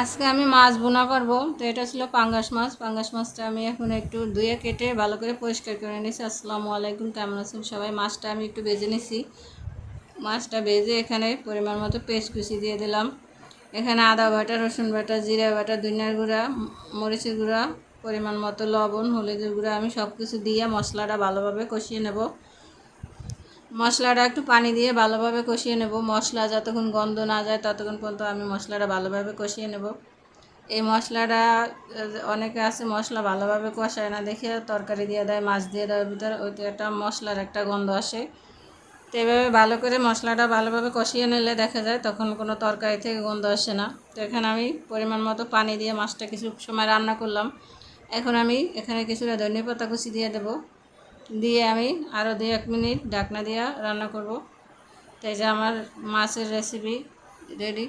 আজকে আমি মাছ বোনা করব। তো এটা ছিল পাঙ্গাস মাছ। পাঙ্গাস মাছটা আমি এখন একটু ধুয়ে কেটে ভালো করে পরিষ্কার করে নিয়েছি। আসসালামু আলাইকুম, কেমন আছেন সবাই? মাছটা আমি একটু ভেজে নিছি। মাছটা ভেজে এখানে পরিমাণ মতো পেস্ট কুচি দিয়ে দিলাম। এখানে আদা বাটা, রসুন বাটা, জিরা বাটা, ধনিয়ার গুঁড়া, মরিচের গুঁড়া, পরিমাণ মতো লবণ, হলুদের গুঁড়া আমি সব কিছু দিয়ে মশলাটা ভালোভাবে কষিয়ে নেব। মশলাটা একটু পানি দিয়ে ভালোভাবে কষিয়ে নেব। মশলা যতক্ষণ গন্ধ না যায় ততক্ষণ পর্যন্ত আমি মশলাটা ভালোভাবে কষিয়ে নেব। এই মশলাটা অনেকে আছে মশলা ভালোভাবে কষায় না দেখে তরকারি দিয়ে দেয়, মাছ দিয়ে দেওয়ার ভিতরে ওইতে একটা মশলার একটা গন্ধ আসে। তো এভাবে ভালো করে মশলাটা ভালোভাবে কষিয়ে নিলে দেখা যায় তখন কোনো তরকারি থেকে গন্ধ আসে না। তো এখানে আমি পরিমাণ মতো পানি দিয়ে মাছটা কিছু সময় রান্না করলাম। এখন আমি এখানে কিছুটা ধনিয়া পাতা কুচি দিয়ে দেবো। দিয়ে আমি আরও 2-1 মিনিট ঢাকনা দিয়ে রান্না করব। তো এই যে আমার মাছের রেসিপি রেডি।